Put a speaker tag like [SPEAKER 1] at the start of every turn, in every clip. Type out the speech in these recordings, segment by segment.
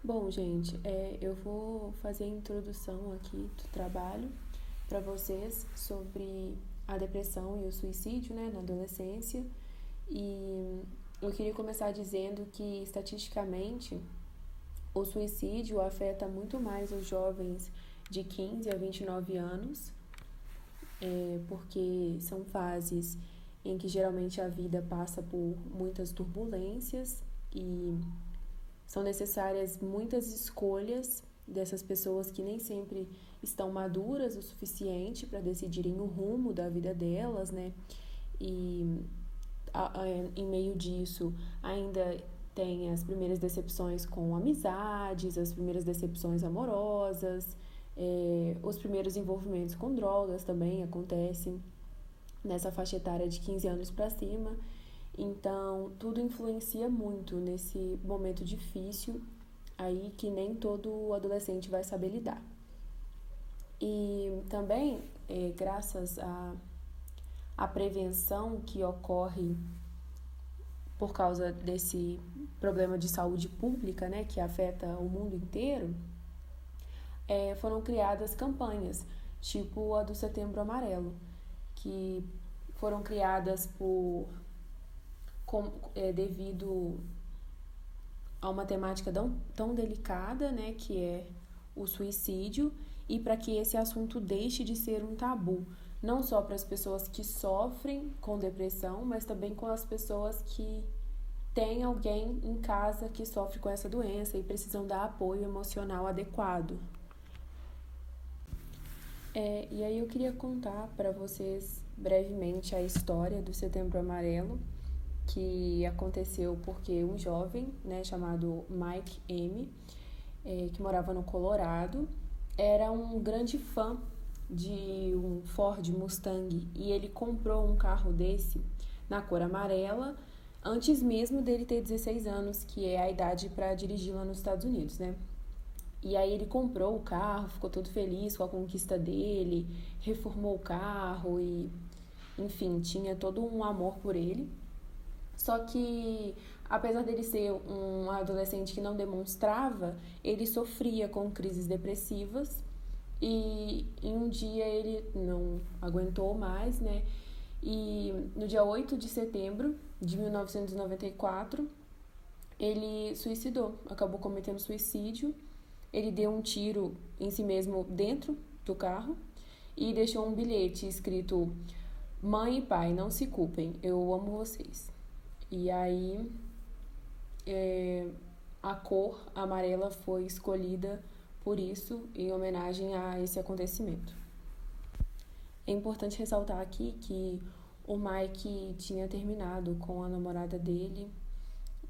[SPEAKER 1] Bom, gente, eu vou fazer a introdução aqui do trabalho para vocês sobre a depressão e o suicídio, né, na adolescência. E eu queria começar dizendo que, estatisticamente, o suicídio afeta muito mais os jovens de 15 a 29 anos, porque são fases em que geralmente a vida passa por muitas turbulências e são necessárias muitas escolhas dessas pessoas que nem sempre estão maduras o suficiente para decidirem o rumo da vida delas, né? E em meio disso ainda tem as primeiras decepções com amizades, as primeiras decepções amorosas, os primeiros envolvimentos com drogas também acontecem nessa faixa etária de 15 anos para cima. Então, tudo influencia muito nesse momento difícil aí que nem todo adolescente vai saber lidar. E também, graças à prevenção que ocorre por causa desse problema de saúde pública, né, que afeta o mundo inteiro, foram criadas campanhas, tipo a do Setembro Amarelo, que foram criadas devido a uma temática tão delicada, né, que é o suicídio, e para que esse assunto deixe de ser um tabu, não só para as pessoas que sofrem com depressão, mas também com as pessoas que têm alguém em casa que sofre com essa doença e precisam dar apoio emocional adequado. E aí eu queria contar para vocês brevemente a história do Setembro Amarelo, que aconteceu porque um jovem, né, chamado Mike M., que morava no Colorado, era um grande fã de um Ford Mustang e ele comprou um carro desse na cor amarela antes mesmo dele ter 16 anos, que é a idade para dirigir lá nos Estados Unidos, né? E aí ele comprou o carro, ficou todo feliz com a conquista dele, reformou o carro e, enfim, tinha todo um amor por ele. Só que, apesar dele ser um adolescente que não demonstrava, ele sofria com crises depressivas e em um dia ele não aguentou mais, né? E no dia 8 de setembro de 1994, ele suicidou, acabou cometendo suicídio. Ele deu um tiro em si mesmo dentro do carro e deixou um bilhete escrito: Mãe e pai, não se culpem, eu amo vocês. E aí a cor amarela foi escolhida por isso, em homenagem a esse acontecimento. É importante ressaltar aqui que o Mike tinha terminado com a namorada dele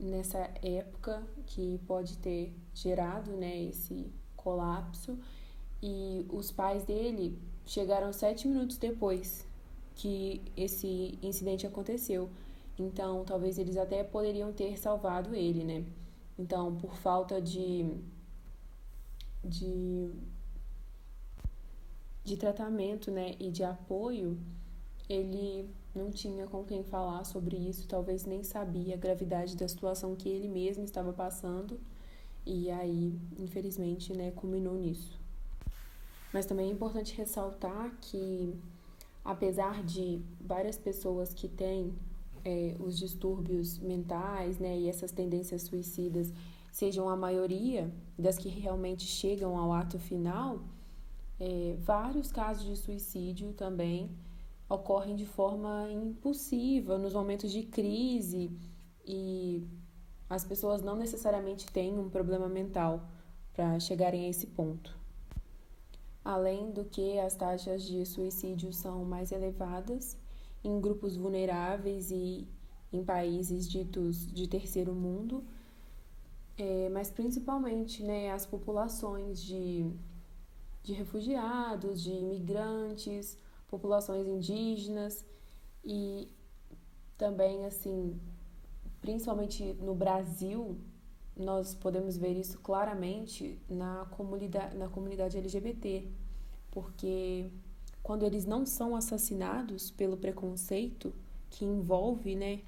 [SPEAKER 1] nessa época, que pode ter gerado, né, esse colapso, e os pais dele chegaram 7 minutos depois que esse incidente aconteceu. Então, talvez eles até poderiam ter salvado ele, né? Então, por falta de, de tratamento, né, e de apoio, ele não tinha com quem falar sobre isso, talvez nem sabia a gravidade da situação que ele mesmo estava passando, e aí, infelizmente, né, culminou nisso. Mas também é importante ressaltar que, apesar de várias pessoas que têm os distúrbios mentais, né, e essas tendências suicidas sejam a maioria das que realmente chegam ao ato final, vários casos de suicídio também ocorrem de forma impulsiva, nos momentos de crise, e as pessoas não necessariamente têm um problema mental para chegarem a esse ponto. Além do que, as taxas de suicídio são mais elevadas em grupos vulneráveis e em países ditos de terceiro mundo, mas principalmente, né, as populações de refugiados, de imigrantes, populações indígenas e também, assim, principalmente no Brasil, nós podemos ver isso claramente na comunidade LGBT, porque quando eles não são assassinados pelo preconceito que envolve, né,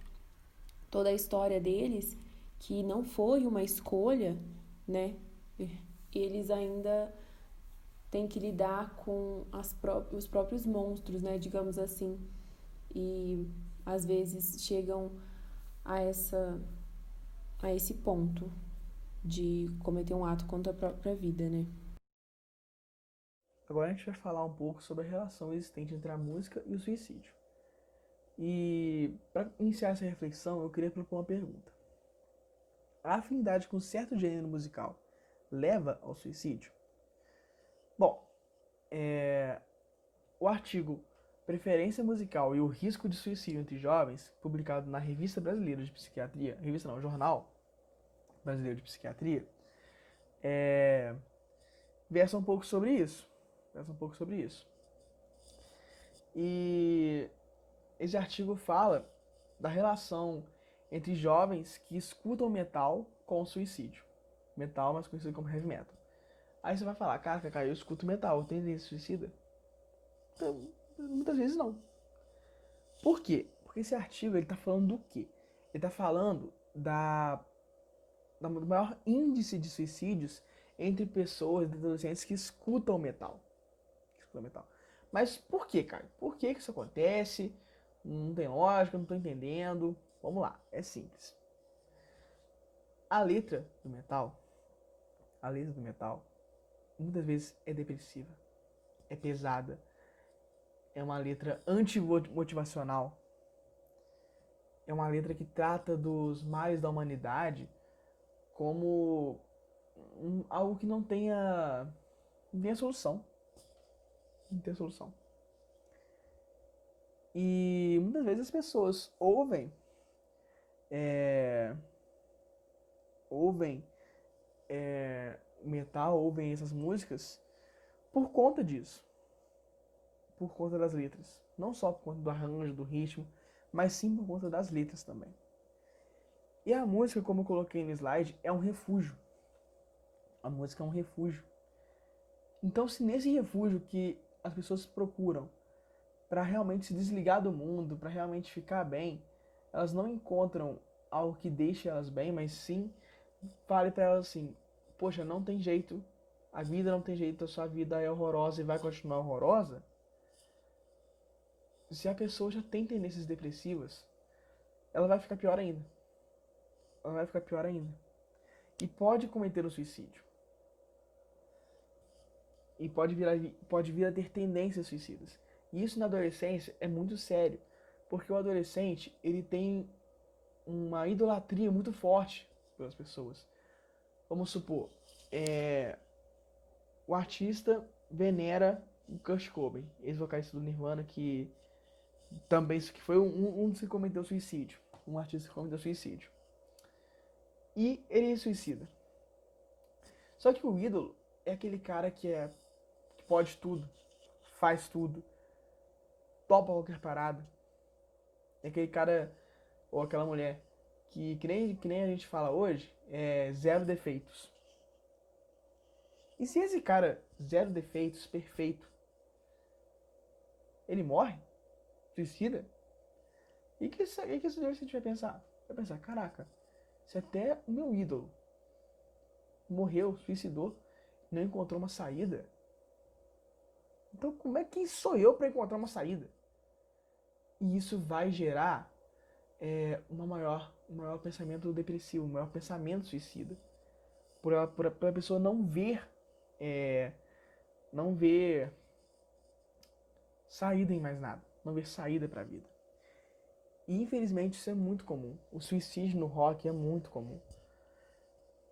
[SPEAKER 1] toda a história deles, que não foi uma escolha, né, eles ainda têm que lidar com os próprios monstros, né, digamos assim, e às vezes chegam a a esse ponto de cometer um ato contra a própria vida, né?
[SPEAKER 2] Agora a gente vai falar um pouco sobre a relação existente entre a música e o suicídio. E para iniciar essa reflexão, eu queria propor uma pergunta. A afinidade com certo gênero musical leva ao suicídio? Bom, o artigo Preferência Musical e o Risco de Suicídio entre Jovens, publicado na Revista Brasileira de Psiquiatria, revista não, Jornal Brasileiro de Psiquiatria, versa um pouco sobre isso. Versa um pouco sobre isso. E esse artigo fala da relação entre jovens que escutam metal com o suicídio. Metal, mais conhecido como heavy metal. Aí você vai falar, cara, eu escuto metal, eu tenho tendência suicida? Então, muitas vezes não. Por quê? Porque esse artigo ele tá falando do quê? Ele tá falando do maior índice de suicídios entre pessoas, entre adolescentes que escutam metal. Mas por que, cara? Por que isso acontece? Não tem lógica, não tô entendendo. Vamos lá, é simples. A letra do metal, a letra do metal, muitas vezes é depressiva, é pesada, é uma letra anti-motivacional, é uma letra que trata dos males da humanidade como algo que não tenha solução, não tem solução. E muitas vezes as pessoas é, ouvem metal, ouvem essas músicas por conta disso, por conta das letras. Não só por conta do arranjo, do ritmo, mas sim por conta das letras também. E a música, como eu coloquei no slide, é um refúgio. A música é um refúgio. Então, se nesse refúgio que as pessoas procuram para realmente se desligar do mundo, para realmente ficar bem, elas não encontram algo que deixe elas bem, mas sim fale para elas assim: poxa, não tem jeito, a vida não tem jeito, a sua vida é horrorosa e vai continuar horrorosa. Se a pessoa já tem tendências depressivas, ela vai ficar pior ainda. Ela vai ficar pior ainda. E pode cometer o suicídio. E pode vir a ter tendências suicidas. E isso na adolescência é muito sério, porque o adolescente ele tem uma idolatria muito forte pelas pessoas. Vamos supor, o artista venera o Kurt Cobain, ex-vocalista do Nirvana, que foi um dos que cometeu suicídio, um artista que cometeu suicídio. E ele suicida. Só que o ídolo é aquele cara que pode tudo, faz tudo, topa qualquer parada. É aquele cara ou aquela mulher que nem a gente fala hoje, é zero defeitos. E se esse cara, zero defeitos, perfeito, ele morre, suicida, e que esse adolescente vai pensar? Vai pensar, caraca, se até o meu ídolo morreu, suicidou, não encontrou uma saída, então como é que sou eu para encontrar uma saída? E isso vai gerar um maior pensamento depressivo, um maior pensamento suicida. Por a pessoa é, não ver saída em mais nada, não ver saída para a vida. E infelizmente isso é muito comum. O suicídio no rock é muito comum.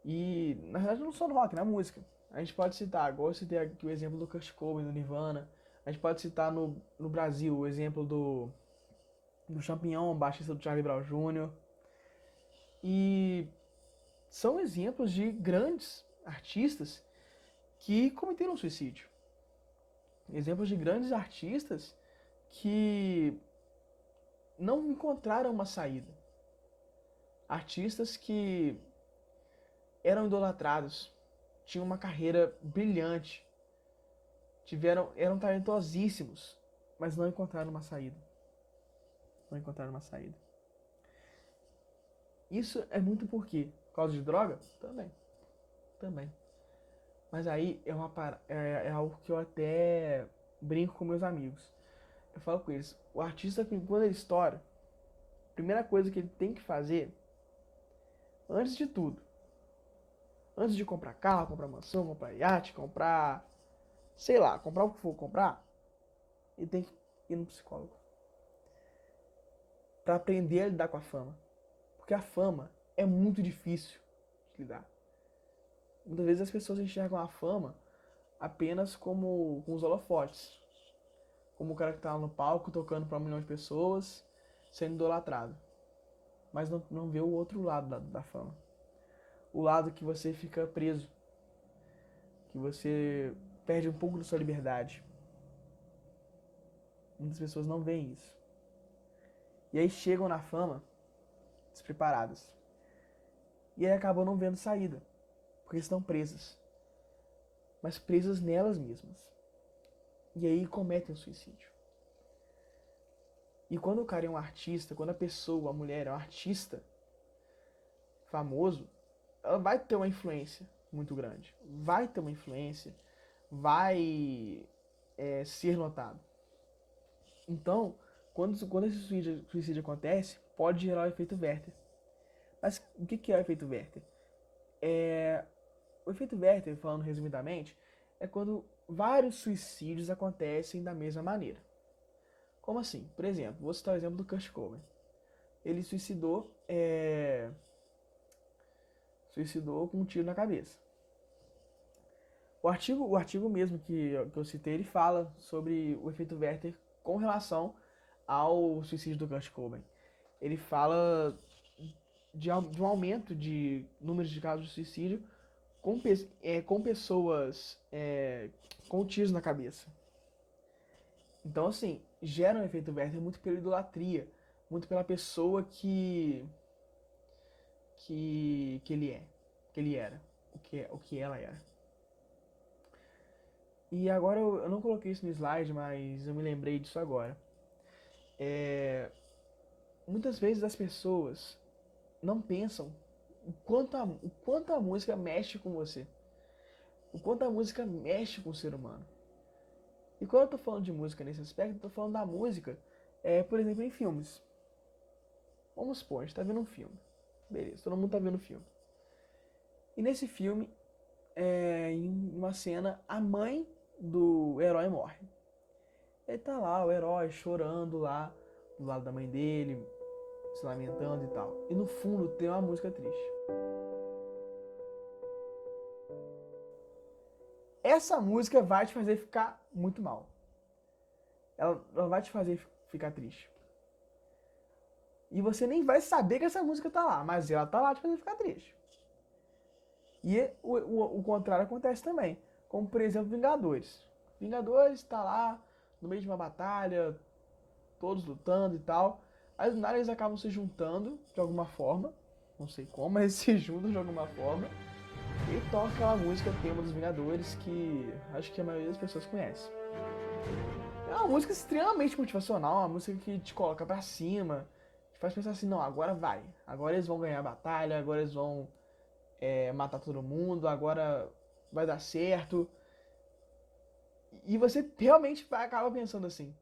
[SPEAKER 2] E na verdade não só no rock, na música. A gente pode citar, igual eu citei aqui o exemplo do Kurt Cobain, do Nirvana. A gente pode citar no Brasil o exemplo do Champignon, baixista do Charlie Brown Jr. E são exemplos de grandes artistas que cometeram suicídio. Exemplos de grandes artistas que não encontraram uma saída. Artistas que eram idolatrados, tinham uma carreira brilhante, eram talentosíssimos, mas não encontraram uma saída. Não encontraram uma saída. Isso é muito por quê? Por causa de droga? Também. Também. Mas aí é algo que eu até brinco com meus amigos. Eu falo com eles, o artista, quando ele estoura, a primeira coisa que ele tem que fazer, antes de tudo, antes de comprar carro, comprar mansão, comprar iate, comprar, sei lá, comprar o que for comprar, ele tem que ir no psicólogo. Pra aprender a lidar com a fama. Porque a fama é muito difícil de lidar. Muitas vezes as pessoas enxergam a fama apenas como com os holofotes. Como o cara que tá lá no palco tocando para 1 milhão de pessoas, sendo idolatrado. Mas não vê o outro lado da fama. O lado que você fica preso. Que você perde um pouco da sua liberdade. Muitas pessoas não veem isso. E aí chegam na fama despreparadas. E aí acabam não vendo saída. Porque estão presas. Mas presas nelas mesmas. E aí cometem o suicídio. E quando o cara é um artista, quando a pessoa, a mulher é um artista famoso, ela vai ter uma influência muito grande. Vai ter uma influência, vai ser notado. Então, quando esse suicídio acontece, pode gerar o efeito Werther. Mas o que é o efeito Werther? O efeito Werther, falando resumidamente, é quando vários suicídios acontecem da mesma maneira. Como assim? Por exemplo, vou citar o exemplo do Kurt Cobain. Ele suicidou com um tiro na cabeça. O artigo mesmo que eu citei, ele fala sobre o efeito Werther com relação ao suicídio do Kurt Cobain. Ele fala de um aumento de números de casos de suicídio com pessoas com tiros na cabeça. Então, assim, gera um efeito Werther muito pela idolatria, muito pela pessoa que ele era, o que ela era. E agora eu não coloquei isso no slide, mas eu me lembrei disso agora. Muitas vezes as pessoas não pensam o quanto a música mexe com você, o quanto a música mexe com o ser humano. E quando eu tô falando de música nesse aspecto, eu tô falando da música, por exemplo, em filmes. Vamos supor, a gente tá vendo um filme. Beleza, todo mundo tá vendo o filme. E nesse filme, em uma cena, a mãe do herói morre. Ele tá lá, o herói, chorando lá, do lado da mãe dele, se lamentando e tal. E no fundo tem uma música triste. Essa música vai te fazer ficar muito mal. Ela vai te fazer ficar triste. E você nem vai saber que essa música tá lá, mas ela tá lá te fazendo ficar triste. E o contrário acontece também. Como, por exemplo, Vingadores. Vingadores tá lá, no meio de uma batalha, todos lutando e tal. Aí do nada eles acabam se juntando de alguma forma. Não sei como, mas eles se juntam de alguma forma. E toca aquela música tema dos Vingadores que acho que a maioria das pessoas conhece. É uma música extremamente motivacional, uma música que te coloca pra cima, te faz pensar assim, não, agora vai. Agora eles vão ganhar a batalha, agora eles vão matar todo mundo, agora vai dar certo. E você realmente acaba pensando assim.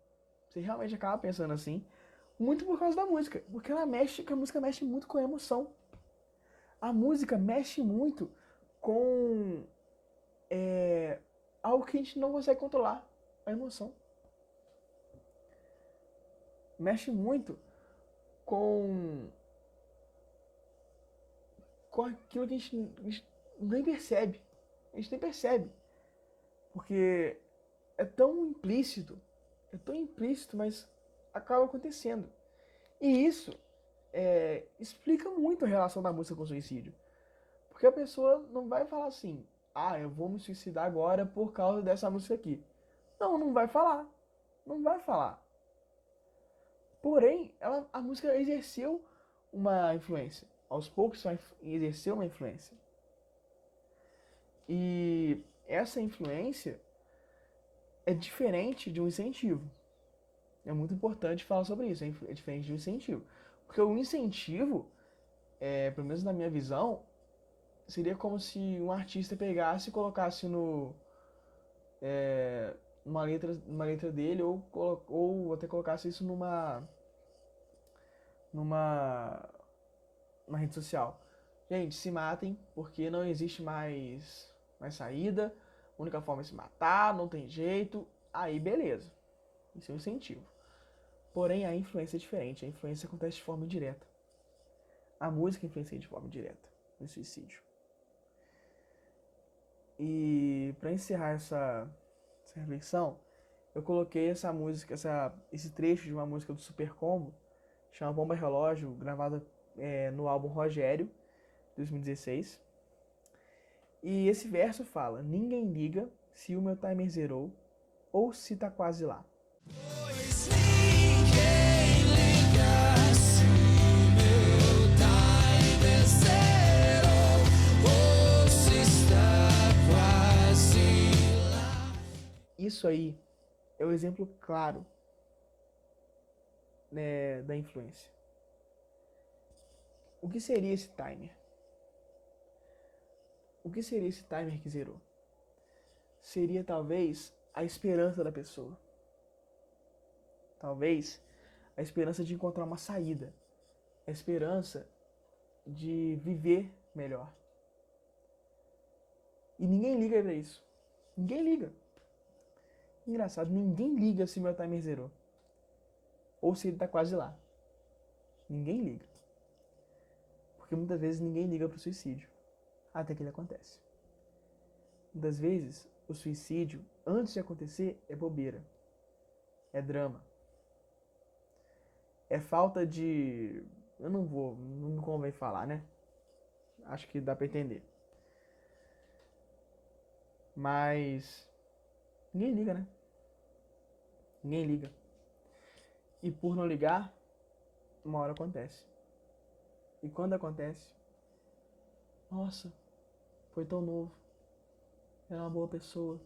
[SPEAKER 2] Você realmente acaba pensando assim, muito por causa da música. Porque a música mexe muito com a emoção. A música mexe muito com algo que a gente não consegue controlar, a emoção. Mexe muito com aquilo que a gente nem percebe. A gente nem percebe. Porque é tão implícito, mas acaba acontecendo. E isso explica muito a relação da música com o suicídio. Porque a pessoa não vai falar assim, eu vou me suicidar agora por causa dessa música aqui. Não vai falar. Não vai falar. Porém, a música exerceu uma influência. Aos poucos exerceu uma influência. E essa influência é diferente de um incentivo. É muito importante falar sobre isso. É diferente de um incentivo. Porque o incentivo, pelo menos na minha visão, seria como se um artista pegasse e colocasse no uma letra dele ou até colocasse isso numa uma rede social. Gente, se matem porque não existe mais saída. A única forma é se matar, não tem jeito. Aí beleza. Isso é um incentivo. Porém, a influência é diferente. A influência acontece de forma indireta. A música influencia de forma indireta no suicídio. E para encerrar essa reflexão, eu coloquei essa música, esse trecho de uma música do Super Combo, chama Bomba Relógio, gravada no álbum Rogério, 2016. E esse verso fala: ninguém liga se o meu timer zerou ou se tá quase lá. Pois ninguém liga se o meu timer zerou ou se está quase lá. Isso aí é o exemplo claro, né, da influência. O que seria esse timer? O que seria esse timer que zerou? Seria talvez a esperança da pessoa. Talvez a esperança de encontrar uma saída. A esperança de viver melhor. E ninguém liga pra isso. Ninguém liga. Engraçado, ninguém liga se meu timer zerou. Ou se ele tá quase lá. Ninguém liga. Porque muitas vezes ninguém liga pro suicídio. Até que ele acontece. Muitas vezes, o suicídio, antes de acontecer, é bobeira. É drama. É falta de... não me convém falar, né? Acho que dá pra entender. Mas... ninguém liga, né? Ninguém liga. E por não ligar, uma hora acontece. E quando acontece... nossa, foi tão novo. Era uma boa pessoa.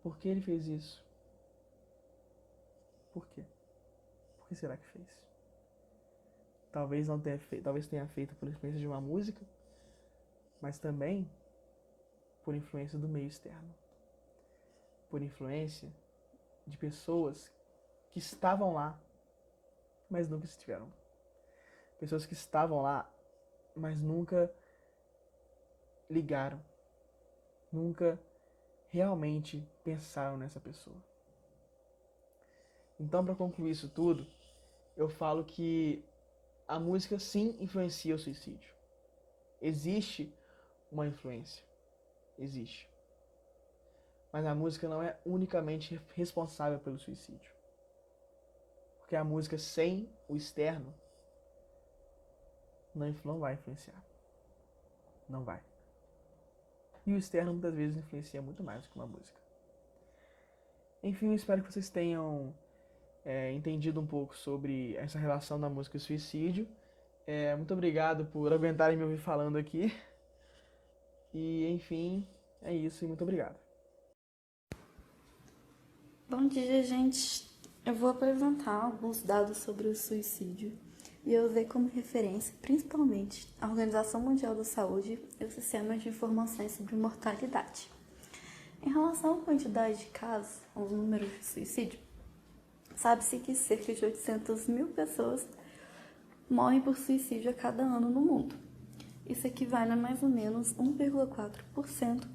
[SPEAKER 2] Por que ele fez isso? Por quê? Por que será que fez? Talvez não tenha feito, talvez tenha feito por influência de uma música, mas também por influência do meio externo. Por influência de pessoas que estavam lá, mas nunca estiveram. Pessoas que estavam lá, mas nunca ligaram. Nunca realmente pensaram nessa pessoa. Então, para concluir isso tudo, eu falo que a música sim influencia o suicídio. Existe uma influência. Existe. Mas a música não é unicamente responsável pelo suicídio. Porque a música sem o externo não vai influenciar. Não vai. E o externo muitas vezes influencia muito mais do que uma música. Enfim, eu espero que vocês tenham entendido um pouco sobre essa relação da música e o suicídio. Muito obrigado por aguentarem me ouvir falando aqui. E, enfim, é isso e muito obrigado.
[SPEAKER 3] Bom dia, gente. Eu vou apresentar alguns dados sobre o suicídio e eu usei como referência, principalmente, a Organização Mundial da Saúde e o Sistema de Informações sobre Mortalidade. Em relação à quantidade de casos, aos números de suicídio, sabe-se que cerca de 800 mil pessoas morrem por suicídio a cada ano no mundo. Isso equivale a mais ou menos 1,4%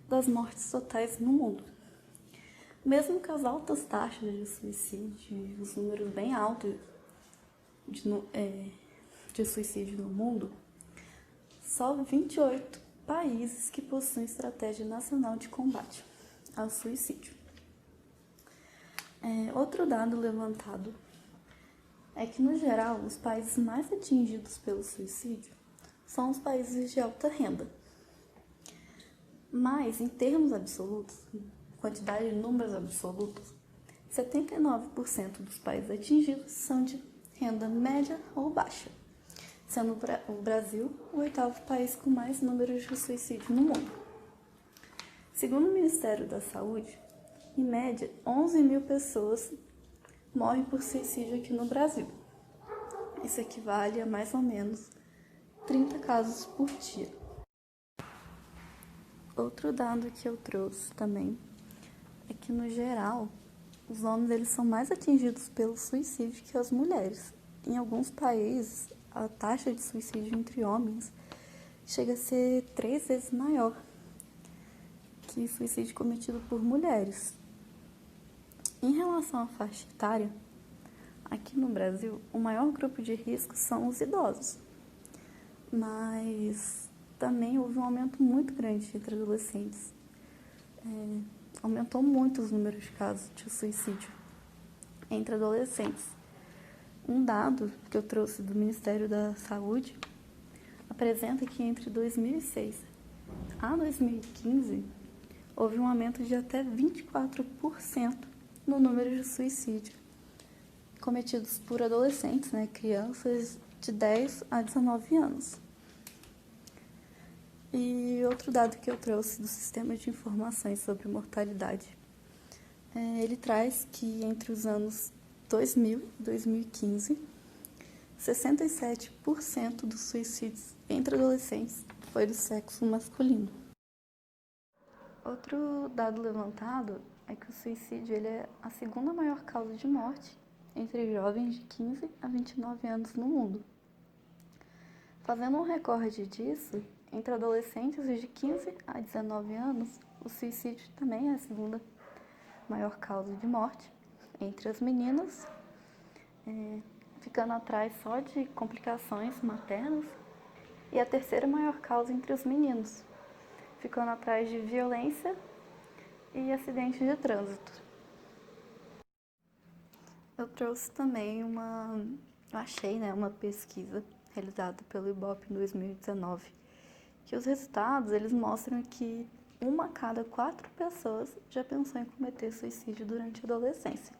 [SPEAKER 3] das mortes totais no mundo. Mesmo com as altas taxas de suicídio e os números bem altos de suicídio no mundo, só 28 países que possuem estratégia nacional de combate ao suicídio. Outro dado levantado é que, no geral, os países mais atingidos pelo suicídio são os países de alta renda. Mas, em termos absolutos, quantidade de números absolutos, 79% dos países atingidos são de renda média ou baixa, sendo o Brasil o 8º país com mais números de suicídio no mundo. Segundo o Ministério da Saúde, em média, 11 mil pessoas morrem por suicídio aqui no Brasil. Isso equivale a mais ou menos 30 casos por dia. Outro dado que eu trouxe também é que, no geral, os homens eles são mais atingidos pelo suicídio que as mulheres. Em alguns países, a taxa de suicídio entre homens chega a ser 3 vezes maior que suicídio cometido por mulheres. Em relação à faixa etária, aqui no Brasil, o maior grupo de risco são os idosos, mas também houve um aumento muito grande entre adolescentes. Aumentou muito os números de casos de suicídio entre adolescentes. Um dado que eu trouxe do Ministério da Saúde apresenta que entre 2006 a 2015 houve um aumento de até 24% no número de suicídios cometidos por adolescentes, crianças de 10 a 19 anos. E outro dado que eu trouxe do Sistema de Informações sobre Mortalidade, ele traz que entre os anos 2000 e 2015, 67% dos suicídios entre adolescentes foi do sexo masculino. Outro dado levantado é que o suicídio ele é a segunda maior causa de morte entre jovens de 15 a 29 anos no mundo. Fazendo um recorde disso, entre adolescentes de 15 a 19 anos, o suicídio também é a segunda maior causa de morte entre as meninas, ficando atrás só de complicações maternas, e a terceira maior causa entre os meninos, ficando atrás de violência e acidentes de trânsito. Eu trouxe também uma pesquisa realizada pelo Ibope em 2019, que os resultados eles mostram que 1 a cada 4 pessoas já pensou em cometer suicídio durante a adolescência.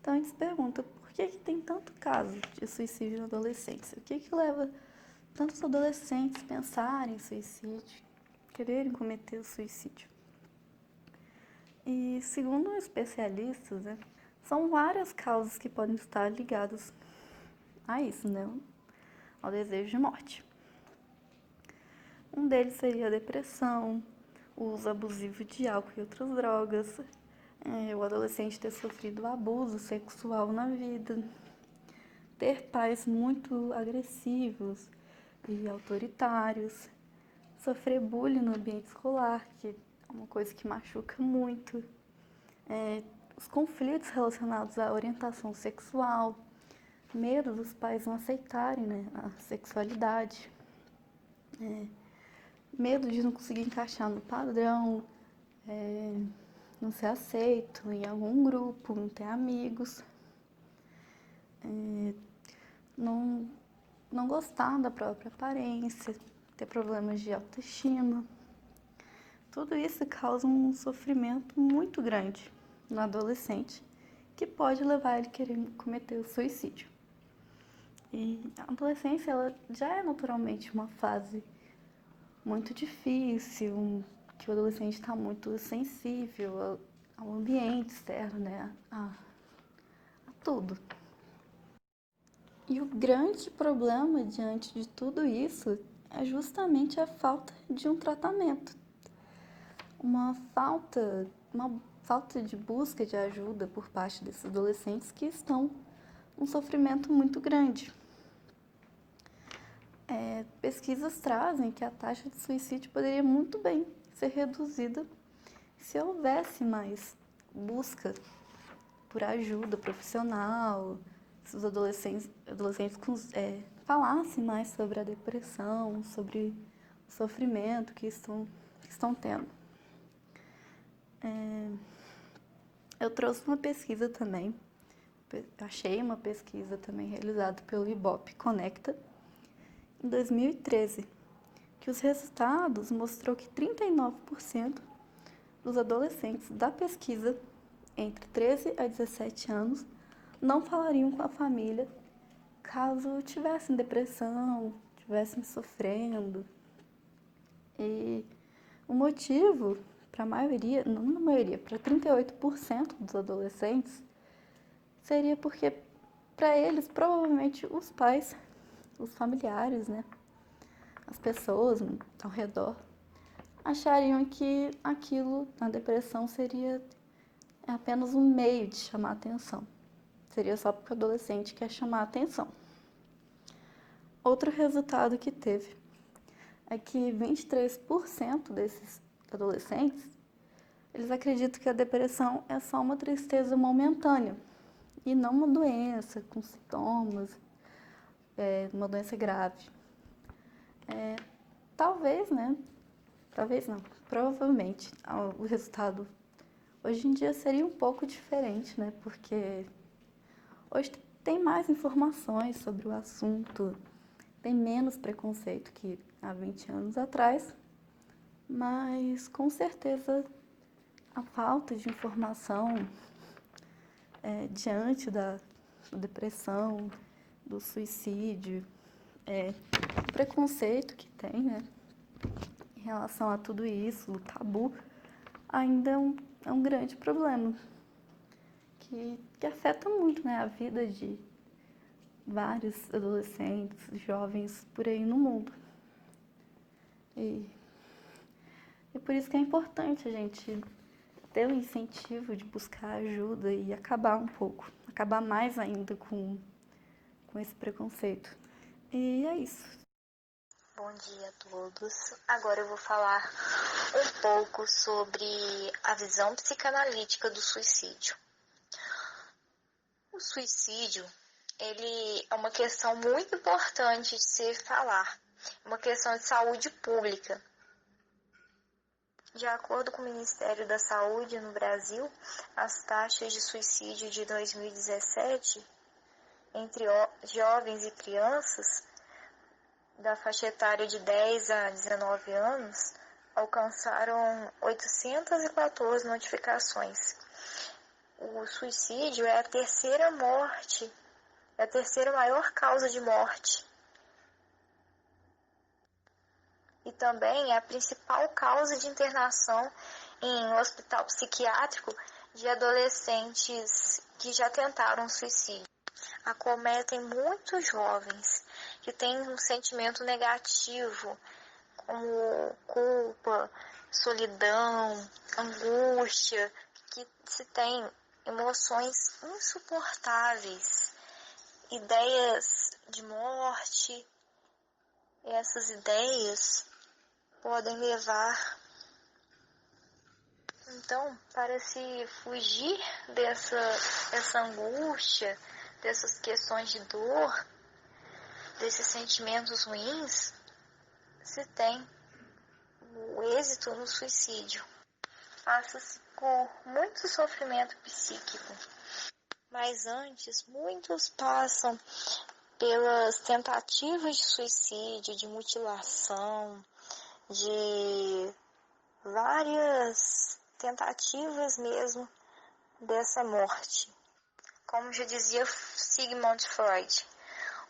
[SPEAKER 3] Então a gente se pergunta, por que tem tanto caso de suicídio na adolescência? O que leva tantos adolescentes a pensarem em suicídio, quererem cometer o suicídio? E segundo especialistas, são várias causas que podem estar ligadas a isso, ao desejo de morte. Um deles seria a depressão, o uso abusivo de álcool e outras drogas, o adolescente ter sofrido abuso sexual na vida, ter pais muito agressivos e autoritários, sofrer bullying no ambiente escolar, que é uma coisa que machuca muito, os conflitos relacionados à orientação sexual, medo dos pais não aceitarem a sexualidade, medo de não conseguir encaixar no padrão, não ser aceito em algum grupo, não ter amigos, não gostar da própria aparência, ter problemas de autoestima. Tudo isso causa um sofrimento muito grande no adolescente, que pode levar ele a querer cometer o suicídio. E a adolescência ela já é naturalmente uma fase muito difícil, que o adolescente está muito sensível ao ambiente externo, a tudo. E o grande problema diante de tudo isso é justamente a falta de um tratamento. Uma falta de busca de ajuda por parte desses adolescentes que estão um sofrimento muito grande. Pesquisas trazem que a taxa de suicídio poderia muito bem ser reduzida se houvesse mais busca por ajuda profissional, se os adolescentes falassem mais sobre a depressão, sobre o sofrimento que estão tendo. Eu trouxe uma pesquisa também, achei uma pesquisa também realizada pelo Ibope Conecta, em 2013, que os resultados mostrou que 39% dos adolescentes da pesquisa, entre 13 a 17 anos, não falariam com a família caso tivessem depressão, estivessem sofrendo. E o motivo, para a maioria, não na maioria, para 38% dos adolescentes, seria porque, para eles, provavelmente os pais os familiares, né, as pessoas ao redor, achariam que aquilo, a depressão, seria apenas um meio de chamar atenção. Seria só porque o adolescente quer chamar atenção. Outro resultado que teve é que 23% desses adolescentes, eles acreditam que a depressão é só uma tristeza momentânea e não uma doença com sintomas, uma doença grave. Talvez, né? Talvez não. Provavelmente o resultado hoje em dia seria um pouco diferente, né? Porque hoje tem mais informações sobre o assunto, tem menos preconceito que há 20 anos atrás, mas com certeza a falta de informação diante da depressão, do suicídio, o preconceito que tem, né, em relação a tudo isso, o tabu, ainda é um grande problema que afeta muito, né, a vida de vários adolescentes, jovens por aí no mundo. E por isso que é importante a gente ter o incentivo de buscar ajuda e acabar mais ainda com esse preconceito. E é isso.
[SPEAKER 4] Bom dia a todos. Agora eu vou falar um pouco sobre a visão psicanalítica do suicídio. O suicídio, ele é uma questão muito importante de se falar, uma questão de saúde pública. De acordo com o Ministério da Saúde no Brasil, as taxas de suicídio de 2017 entre jovens e crianças da faixa etária de 10 a 19 anos alcançaram 814 notificações. O suicídio é a terceira maior causa de morte. E também é a principal causa de internação em hospital psiquiátrico de adolescentes que já tentaram suicídio. Acometem muitos jovens que têm um sentimento negativo, como culpa, solidão, angústia, que se tem emoções insuportáveis, ideias de morte. Essas ideias podem levar, então, para se fugir dessa angústia, dessas questões de dor, desses sentimentos ruins, se tem o êxito no suicídio. Passa-se por muito sofrimento psíquico, mas antes muitos passam pelas tentativas de suicídio, de mutilação, de várias tentativas mesmo dessa morte. Como já dizia Sigmund Freud,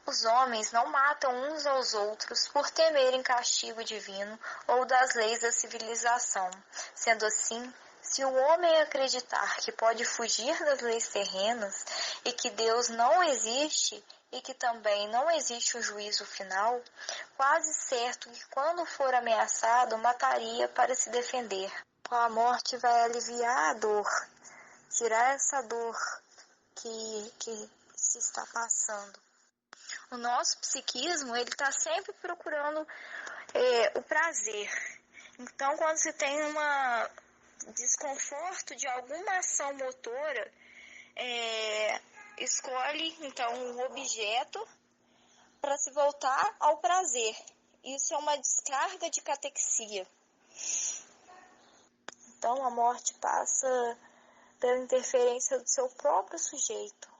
[SPEAKER 4] os homens não matam uns aos outros por temerem castigo divino ou das leis da civilização. Sendo assim, se o homem acreditar que pode fugir das leis terrenas e que Deus não existe e que também não existe um juízo final, quase certo que quando for ameaçado mataria para se defender. Com a morte vai aliviar a dor, tirar essa dor que se está passando. O nosso psiquismo, ele está sempre procurando o prazer. Então, quando se tem desconforto de alguma ação motora, escolhe então um objeto para se voltar ao prazer. Isso é uma descarga de catexia. Então, a morte passa pela interferência do seu próprio sujeito.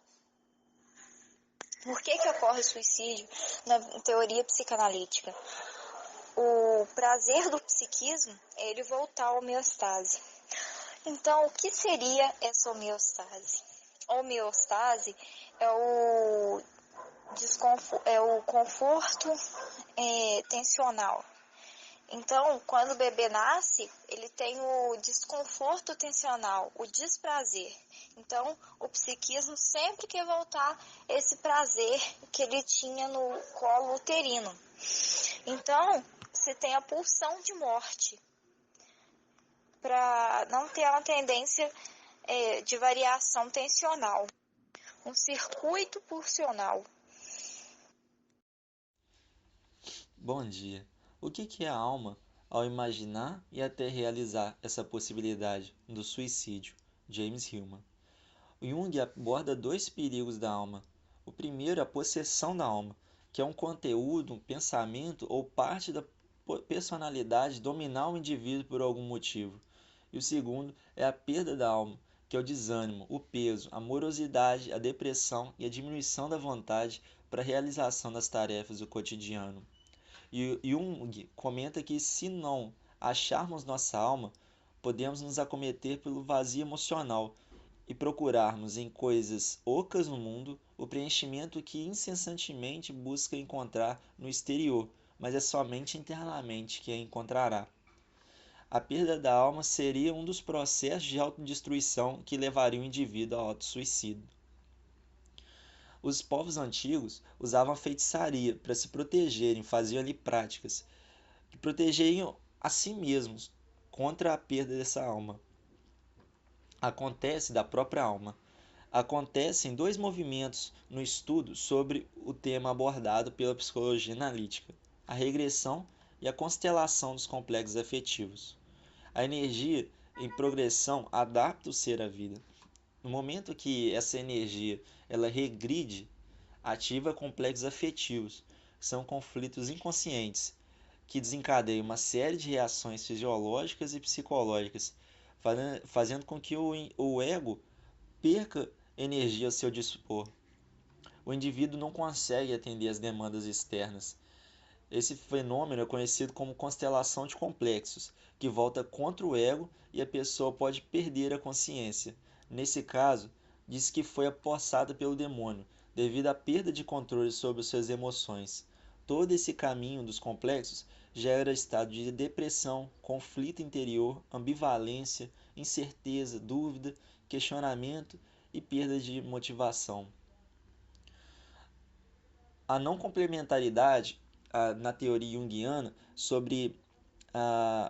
[SPEAKER 4] Por que ocorre o suicídio na teoria psicanalítica? O prazer do psiquismo é ele voltar à homeostase. Então, o que seria essa homeostase? A homeostase é o conforto tensional Então, quando o bebê nasce, ele tem o desconforto tensional, o desprazer. Então, o psiquismo sempre quer voltar esse prazer que ele tinha no colo uterino. Então, se tem a pulsão de morte, para não ter uma tendência de variação tensional, um circuito pulsional.
[SPEAKER 5] Bom dia. O que é a alma ao imaginar e até realizar essa possibilidade do suicídio? James Hillman. Jung aborda dois perigos da alma. O primeiro é a possessão da alma, que é um conteúdo, um pensamento ou parte da personalidade dominar o indivíduo por algum motivo. E o segundo é a perda da alma, que é o desânimo, o peso, a morosidade, a depressão e a diminuição da vontade para a realização das tarefas do cotidiano. E Jung comenta que se não acharmos nossa alma, podemos nos acometer pelo vazio emocional e procurarmos em coisas ocas no mundo o preenchimento que incessantemente busca encontrar no exterior, mas é somente internamente que a encontrará. A perda da alma seria um dos processos de autodestruição que levaria o indivíduo ao autossuicídio. Os povos antigos usavam a feitiçaria para se protegerem, faziam ali práticas que protegeriam a si mesmos contra a perda dessa alma. Acontece da própria alma. Acontecem dois movimentos no estudo sobre o tema abordado pela psicologia analítica: a regressão e a constelação dos complexos afetivos. A energia em progressão adapta o ser à vida. No momento que essa energia ela regride, ativa complexos afetivos, que são conflitos inconscientes, que desencadeiam uma série de reações fisiológicas e psicológicas, fazendo com que o ego perca energia ao seu dispor. O indivíduo não consegue atender às demandas externas. Esse fenômeno é conhecido como constelação de complexos, que volta contra o ego e a pessoa pode perder a consciência. Nesse caso, diz que foi apossada pelo demônio, devido à perda de controle sobre suas emoções. Todo esse caminho dos complexos gera estado de depressão, conflito interior, ambivalência, incerteza, dúvida, questionamento e perda de motivação. A não complementaridade na teoria junguiana sobre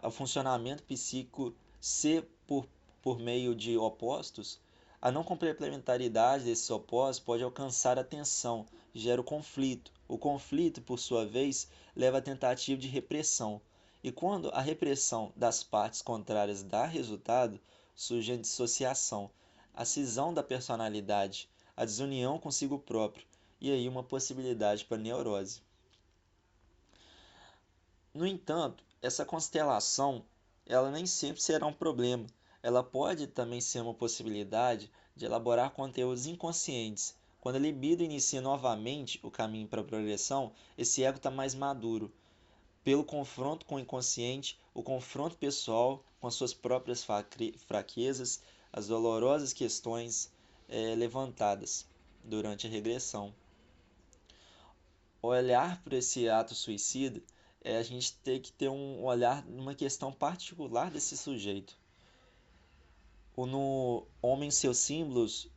[SPEAKER 5] o funcionamento psíquico ser por meio de opostos, a não complementaridade desses opostos pode alcançar a tensão, gera o conflito. O conflito, por sua vez, leva à tentativa de repressão. E quando a repressão das partes contrárias dá resultado, surge a dissociação, a cisão da personalidade, a desunião consigo próprio, e aí uma possibilidade para neurose. No entanto, essa constelação ela nem sempre será um problema. Ela pode também ser uma possibilidade de elaborar conteúdos inconscientes. Quando a libido inicia novamente o caminho para a progressão, esse ego está mais maduro. Pelo confronto com o inconsciente, o confronto pessoal com as suas próprias fraquezas, as dolorosas questões levantadas durante a regressão. Olhar para esse ato suicida a gente tem que ter um olhar numa questão particular desse sujeito. No Homem e seus símbolos,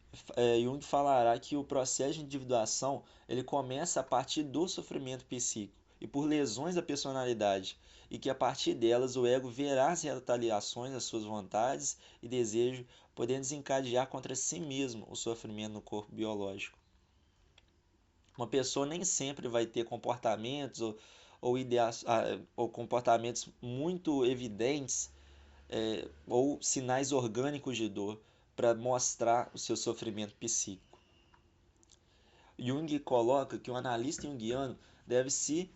[SPEAKER 5] Jung falará que o processo de individuação ele começa a partir do sofrimento psíquico e por lesões da personalidade, e que a partir delas o ego verá as retaliações às suas vontades e desejos, podendo desencadear contra si mesmo o sofrimento no corpo biológico. Uma pessoa nem sempre vai ter comportamentos ou comportamentos muito evidentes ou sinais orgânicos de dor para mostrar o seu sofrimento psíquico. Jung coloca que o analista junguiano deve ser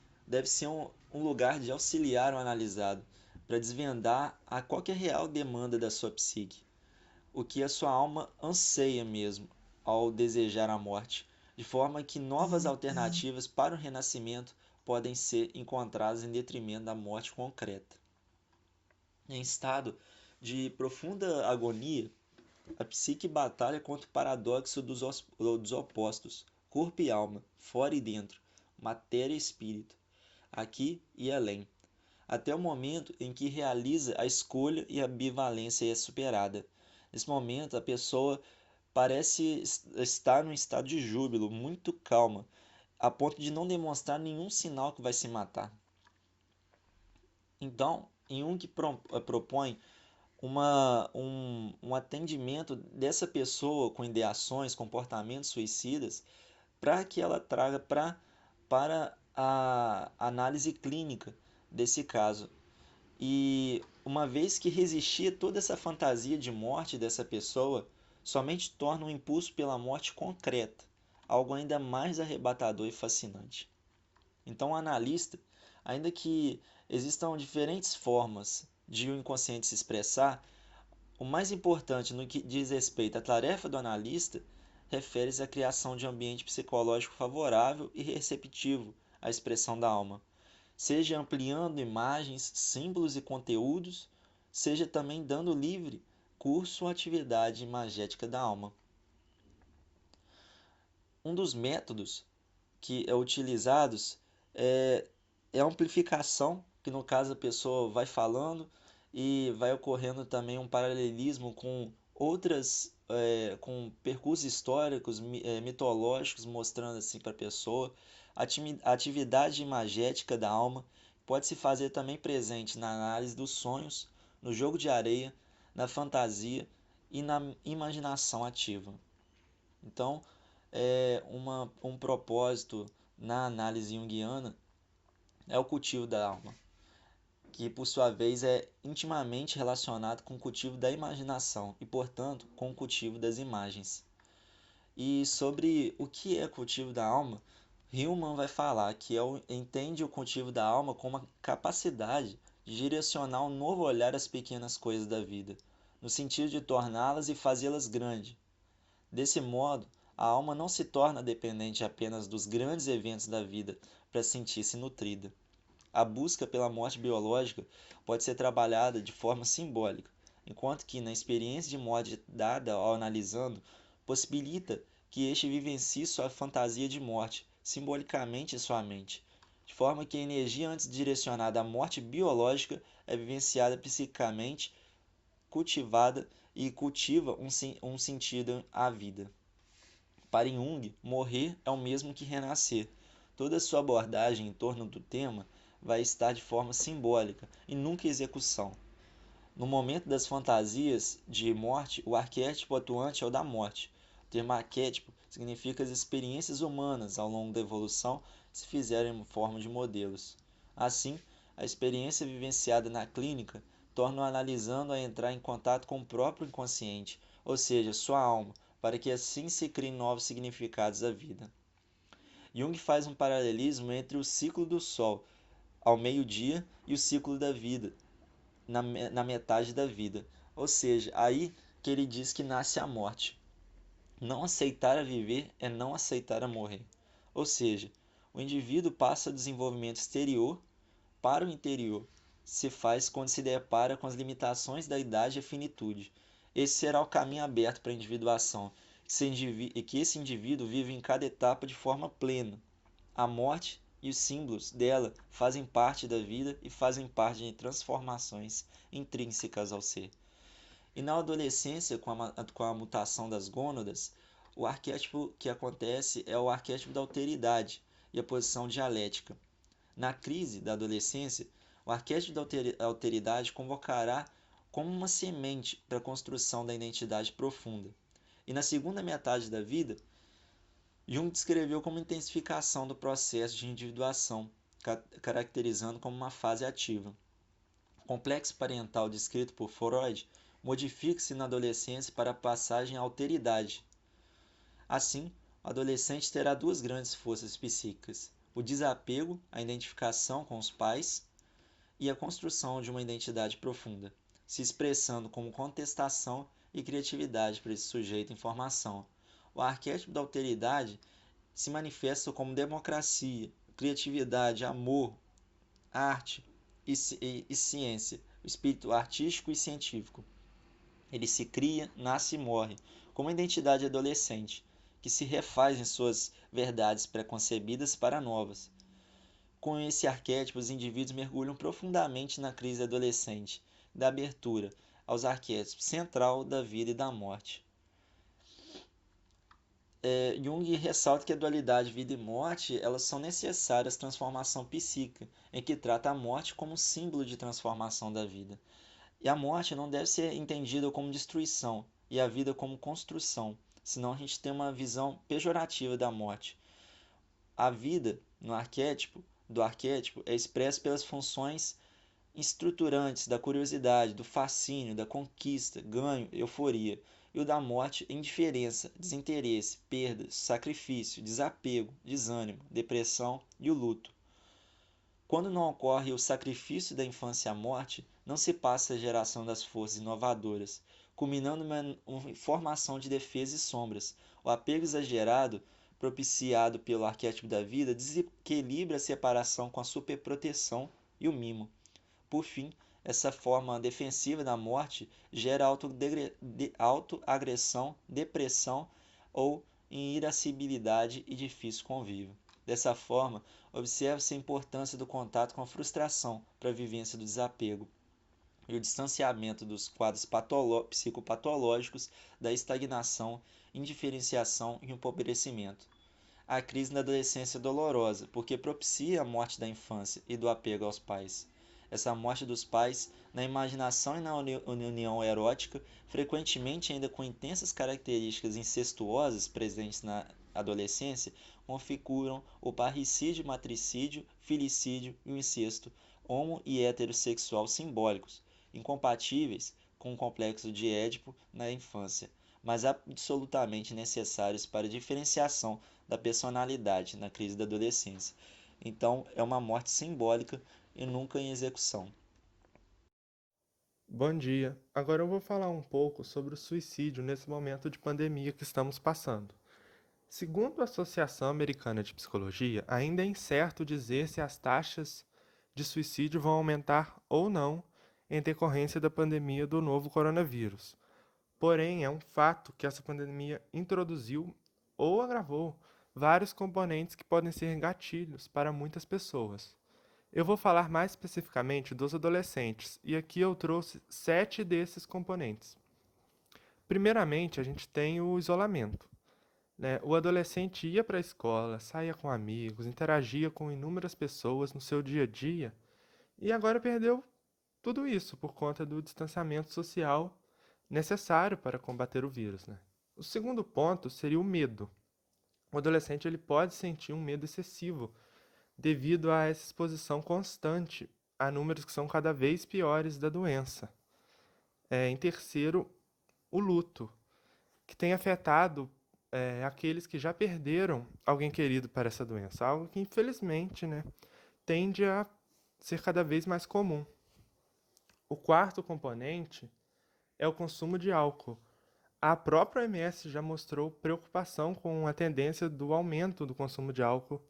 [SPEAKER 5] um lugar de auxiliar o analisado para desvendar qual que é a real demanda da sua psique, o que a sua alma anseia mesmo ao desejar a morte, de forma que novas alternativas para o renascimento podem ser encontradas em detrimento da morte concreta. Em estado de profunda agonia, a psique batalha contra o paradoxo dos opostos, corpo e alma, fora e dentro, matéria e espírito, aqui e além. até o momento em que realiza a escolha e a ambivalência é superada. Nesse momento, a pessoa parece estar num estado de júbilo, muito calma, a ponto de não demonstrar nenhum sinal que vai se matar. Então, Jung propõe um atendimento dessa pessoa com ideações, comportamentos suicidas, para que ela traga para a análise clínica desse caso. E uma vez que resistir a toda essa fantasia de morte dessa pessoa, somente torna o impulso pela morte concreta, algo ainda mais arrebatador e fascinante. Então, o analista, ainda que existam diferentes formas de o inconsciente se expressar, o mais importante no que diz respeito à tarefa do analista refere-se à criação de um ambiente psicológico favorável e receptivo à expressão da alma, seja ampliando imagens, símbolos e conteúdos, seja também dando livre curso à atividade imagética da alma. Um dos métodos que é utilizados é a amplificação, que no caso a pessoa vai falando e vai ocorrendo também um paralelismo com com percursos históricos, mitológicos, mostrando assim para a pessoa a atividade imagética da alma. Pode se fazer também presente na análise dos sonhos, no jogo de areia, na fantasia e na imaginação ativa. Então, um propósito na análise junguiana é o cultivo da alma, que por sua vez é intimamente relacionado com o cultivo da imaginação e, portanto, com o cultivo das imagens. E sobre o que é cultivo da alma, Hillman vai falar que entende o cultivo da alma como a capacidade de direcionar um novo olhar às pequenas coisas da vida, no sentido de torná-las e fazê-las grandes. Desse modo, a alma não se torna dependente apenas dos grandes eventos da vida para sentir-se nutrida. A busca pela morte biológica pode ser trabalhada de forma simbólica, enquanto que na experiência de morte dada ao analisando, possibilita que este vivencie sua fantasia de morte, simbolicamente em sua mente, de forma que a energia antes direcionada à morte biológica é vivenciada psiquicamente, cultivada e cultiva um sentido à vida. Para Jung, morrer é o mesmo que renascer. Toda a sua abordagem em torno do tema vai estar de forma simbólica e nunca execução. No momento das fantasias de morte, o arquétipo atuante é o da morte. O termo arquétipo significa as experiências humanas ao longo da evolução se fizerem em forma de modelos. Assim, a experiência vivenciada na clínica torna o analisando a entrar em contato com o próprio inconsciente, ou seja, sua alma, para que assim se criem novos significados à vida. Jung faz um paralelismo entre o ciclo do Sol ao meio-dia e o ciclo da vida, na metade da vida. Ou seja, aí que ele diz que nasce a morte. Não aceitar a viver é não aceitar a morrer. Ou seja, o indivíduo passa do desenvolvimento exterior para o interior. Se faz quando se depara com as limitações da idade e a finitude. Esse será o caminho aberto para a individuação, que esse indivíduo vive em cada etapa de forma plena. A morte e os símbolos dela fazem parte da vida e fazem parte de transformações intrínsecas ao ser. E na adolescência, com a mutação das gônadas, o arquétipo que acontece é o arquétipo da alteridade e a posição dialética. Na crise da adolescência, o arquétipo da alteridade convocará como uma semente para a construção da identidade profunda. E na segunda metade da vida, Jung descreveu como intensificação do processo de individuação, caracterizando como uma fase ativa. O complexo parental descrito por Freud modifica-se na adolescência para a passagem à alteridade. Assim, o adolescente terá duas grandes forças psíquicas: o desapego, a identificação com os pais, e a construção de uma identidade profunda, se expressando como contestação e criatividade para esse sujeito em formação. O arquétipo da alteridade se manifesta como democracia, criatividade, amor, arte e ciência, o espírito artístico e científico. Ele se cria, nasce e morre, como uma identidade adolescente, que se refaz em suas verdades preconcebidas para novas. Com esse arquétipo, os indivíduos mergulham profundamente na crise adolescente, da abertura aos arquétipos central da vida e da morte. Jung ressalta que a dualidade vida e morte elas são necessárias à transformação psíquica, em que trata a morte como símbolo de transformação da vida. E a morte não deve ser entendida como destruição e a vida como construção, senão a gente tem uma visão pejorativa da morte. A vida do arquétipo é expressa pelas funções estruturantes da curiosidade, do fascínio, da conquista, ganho, euforia, e o da morte, indiferença, desinteresse, perda, sacrifício, desapego, desânimo, depressão e o luto. Quando não ocorre o sacrifício da infância à morte, não se passa a geração das forças inovadoras, culminando uma formação de defesa e sombras. O apego exagerado, propiciado pelo arquétipo da vida, desequilibra a separação com a superproteção e o mimo. Por fim, essa forma defensiva da morte gera autoagressão, depressão ou irascibilidade e difícil convívio. Dessa forma, observa-se a importância do contato com a frustração para a vivência do desapego e o distanciamento dos quadros psicopatológicos da estagnação, indiferenciação e empobrecimento. A crise na adolescência é dolorosa, porque propicia a morte da infância e do apego aos pais. Essa morte dos pais, na imaginação e na união erótica, frequentemente ainda com intensas características incestuosas presentes na adolescência, configuram o parricídio, matricídio, filicídio e o incesto homo e heterossexual simbólicos, incompatíveis com o complexo de Édipo na infância, mas absolutamente necessários para a diferenciação da personalidade na crise da adolescência. Então, é uma morte simbólica e nunca em execução.
[SPEAKER 6] Bom dia. Agora eu vou falar um pouco sobre o suicídio nesse momento de pandemia que estamos passando. Segundo a Associação Americana de Psicologia, ainda é incerto dizer se as taxas de suicídio vão aumentar ou não em decorrência da pandemia do novo coronavírus. Porém, é um fato que essa pandemia introduziu ou agravou vários componentes que podem ser gatilhos para muitas pessoas. Eu vou falar mais especificamente dos adolescentes, e aqui eu trouxe 7 desses componentes. Primeiramente, a gente tem o isolamento, né? O adolescente ia para a escola, saía com amigos, interagia com inúmeras pessoas no seu dia a dia, e agora perdeu tudo isso por conta do distanciamento social necessário para combater o vírus, né? O segundo ponto seria o medo. O adolescente ele pode sentir um medo excessivo devido a essa exposição constante a números que são cada vez piores da doença. Em terceiro, o luto, que tem afetado aqueles que já perderam alguém querido para essa doença, algo que infelizmente, né, tende a ser cada vez mais comum. O quarto componente é o consumo de álcool. A própria OMS já mostrou preocupação com a tendência do aumento do consumo de álcool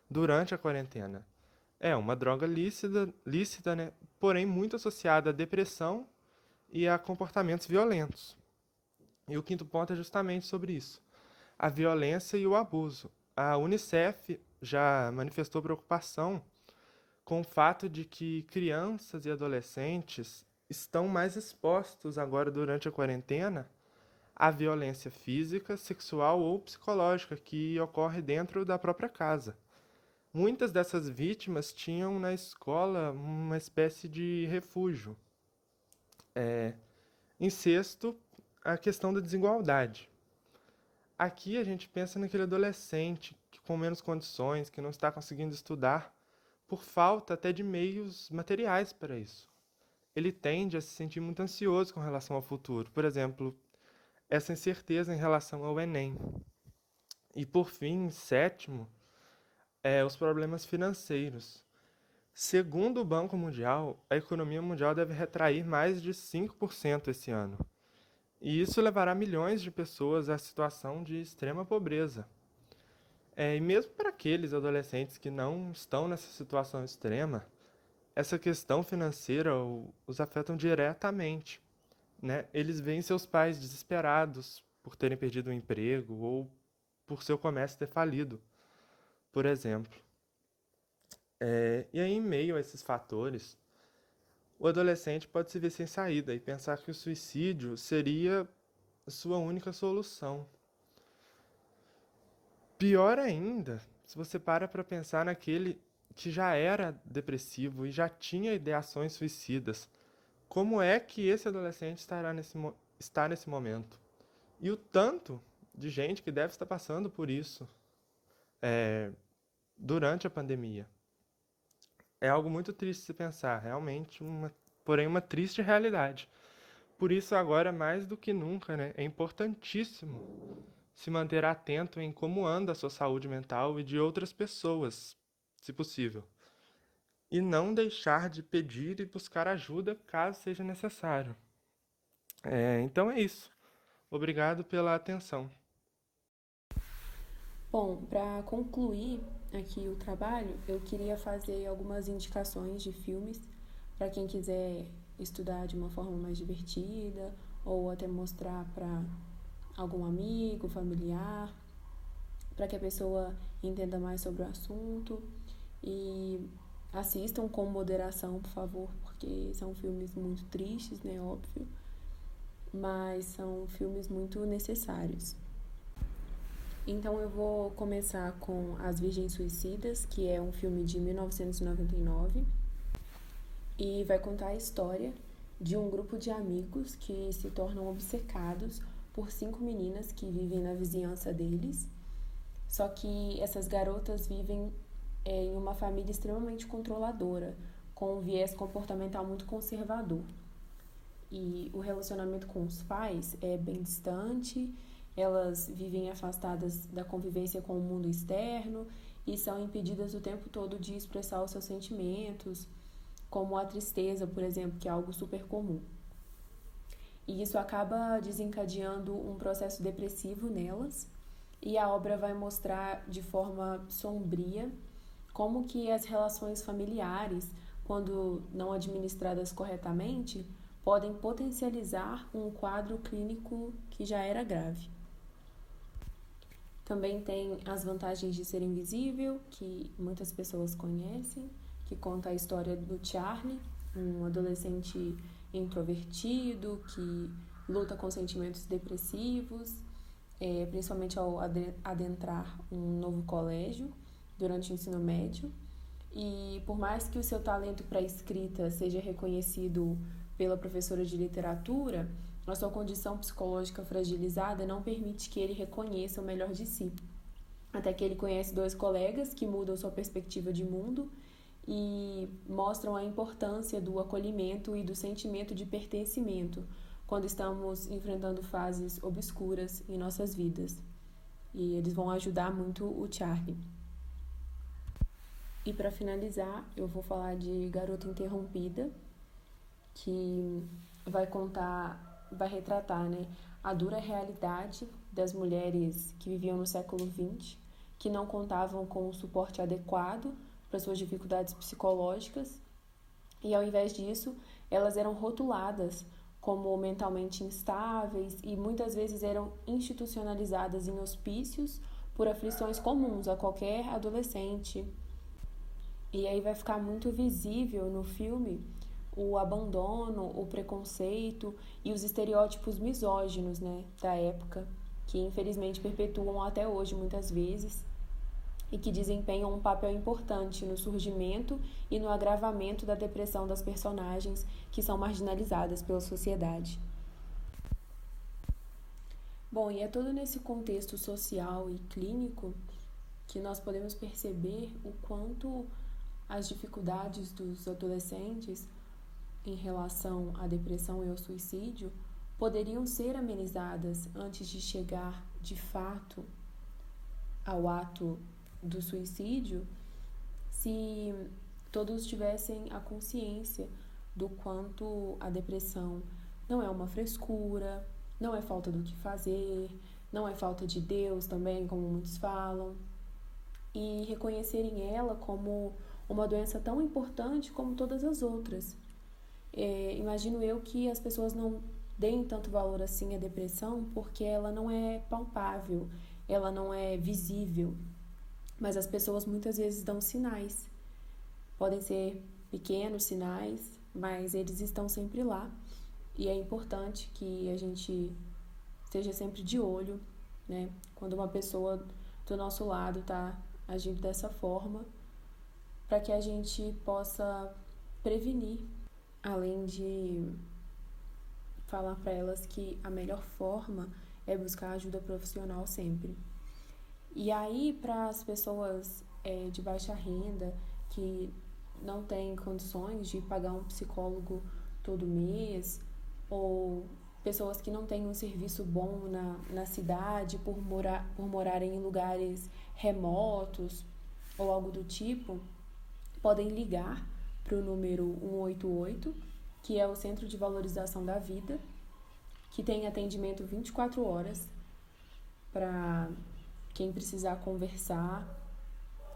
[SPEAKER 6] durante a quarentena. É uma droga lícita, né? Porém muito associada à depressão e a comportamentos violentos. E o quinto ponto é justamente sobre isso: a violência e o abuso. A Unicef já manifestou preocupação com o fato de que crianças e adolescentes estão mais expostos agora durante a quarentena à violência física, sexual ou psicológica que ocorre dentro da própria casa. Muitas dessas vítimas tinham na escola uma espécie de refúgio. Em sexto, a questão da desigualdade. Aqui a gente pensa naquele adolescente que, com menos condições, que não está conseguindo estudar, por falta até de meios materiais para isso. Ele tende a se sentir muito ansioso com relação ao futuro. Por exemplo, essa incerteza em relação ao Enem. E por fim, sétimo, os problemas financeiros. Segundo o Banco Mundial, a economia mundial deve retrair mais de 5% esse ano. E isso levará milhões de pessoas à situação de extrema pobreza. E mesmo para aqueles adolescentes que não estão nessa situação extrema, essa questão financeira os afeta diretamente, né? Eles veem seus pais desesperados por terem perdido o emprego ou por seu comércio ter falido, por exemplo. E aí, em meio a esses fatores, o adolescente pode se ver sem saída e pensar que o suicídio seria a sua única solução. Pior ainda, se você para pensar naquele que já era depressivo e já tinha ideações suicidas, como é que esse adolescente está nesse momento? E o tanto de gente que deve estar passando por isso durante a pandemia. É algo muito triste de se pensar, realmente, porém uma triste realidade. Por isso, agora mais do que nunca, né, é importantíssimo se manter atento em como anda a sua saúde mental e de outras pessoas, se possível. E não deixar de pedir e buscar ajuda caso seja necessário. Então é isso. Obrigado pela atenção.
[SPEAKER 1] Bom, para concluir aqui o trabalho, eu queria fazer algumas indicações de filmes para quem quiser estudar de uma forma mais divertida ou até mostrar para algum amigo, familiar, para que a pessoa entenda mais sobre o assunto. E assistam com moderação, por favor, porque são filmes muito tristes, né, óbvio, mas são filmes muito necessários. Então eu vou começar com As Virgens Suicidas, que é um filme de 1999, e vai contar a história de um grupo de amigos que se tornam obcecados por 5 meninas que vivem na vizinhança deles. Só que essas garotas vivem em uma família extremamente controladora, com um viés comportamental muito conservador. E o relacionamento com os pais é bem distante, elas vivem afastadas da convivência com o mundo externo e são impedidas o tempo todo de expressar os seus sentimentos, como a tristeza, por exemplo, que é algo super comum. E isso acaba desencadeando um processo depressivo nelas, e a obra vai mostrar de forma sombria como que as relações familiares, quando não administradas corretamente, podem potencializar um quadro clínico que já era grave. Também tem As Vantagens de Ser Invisível, que muitas pessoas conhecem, que conta a história do Charlie, um adolescente introvertido que luta com sentimentos depressivos, principalmente ao adentrar um novo colégio durante o ensino médio. E por mais que o seu talento para a escrita seja reconhecido pela professora de literatura, a sua condição psicológica fragilizada não permite que ele reconheça o melhor de si. Até que ele conhece 2 colegas que mudam sua perspectiva de mundo e mostram a importância do acolhimento e do sentimento de pertencimento quando estamos enfrentando fases obscuras em nossas vidas. E eles vão ajudar muito o Charlie. E para finalizar, eu vou falar de Garota Interrompida, que vai retratar, né, a dura realidade das mulheres que viviam no século XX, que não contavam com o suporte adequado para suas dificuldades psicológicas, e ao invés disso, elas eram rotuladas como mentalmente instáveis e muitas vezes eram institucionalizadas em hospícios por aflições comuns a qualquer adolescente. E aí vai ficar muito visível no filme o abandono, o preconceito e os estereótipos misóginos, né, da época, que infelizmente perpetuam até hoje muitas vezes e que desempenham um papel importante no surgimento e no agravamento da depressão das personagens que são marginalizadas pela sociedade. Bom, e é todo nesse contexto social e clínico que nós podemos perceber o quanto as dificuldades dos adolescentes em relação à depressão e ao suicídio poderiam ser amenizadas antes de chegar, de fato, ao ato do suicídio, se todos tivessem a consciência do quanto a depressão não é uma frescura, não é falta do que fazer, não é falta de Deus também, como muitos falam, e reconhecerem ela como uma doença tão importante como todas as outras. Imagino eu que as pessoas não deem tanto valor assim à depressão porque ela não é palpável, ela não é visível, mas as pessoas muitas vezes dão sinais. Podem ser pequenos sinais, mas eles estão sempre lá. E é importante que a gente esteja sempre de olho, né? Quando uma pessoa do nosso lado está agindo dessa forma, para que a gente possa prevenir, além de falar para elas que a melhor forma é buscar ajuda profissional sempre. E aí, para as pessoas de baixa renda, que não têm condições de pagar um psicólogo todo mês, ou pessoas que não têm um serviço bom na cidade por morarem em lugares remotos ou algo do tipo, podem ligar para o número 188, que é o Centro de Valorização da Vida, que tem atendimento 24 horas para quem precisar conversar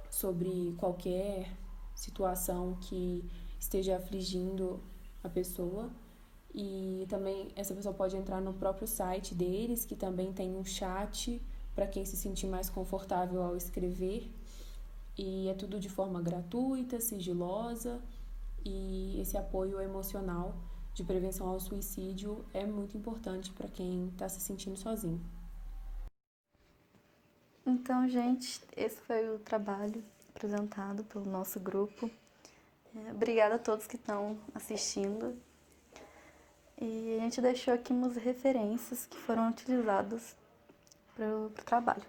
[SPEAKER 1] sobre qualquer situação que esteja afligindo a pessoa. E também essa pessoa pode entrar no próprio site deles, que também tem um chat para quem se sentir mais confortável ao escrever. E é tudo de forma gratuita, sigilosa, e esse apoio emocional de prevenção ao suicídio é muito importante para quem está se sentindo sozinho.
[SPEAKER 3] Então, gente, esse foi o trabalho apresentado pelo nosso grupo. Obrigada a todos que estão assistindo. E a gente deixou aqui umas referências que foram utilizadas para o trabalho.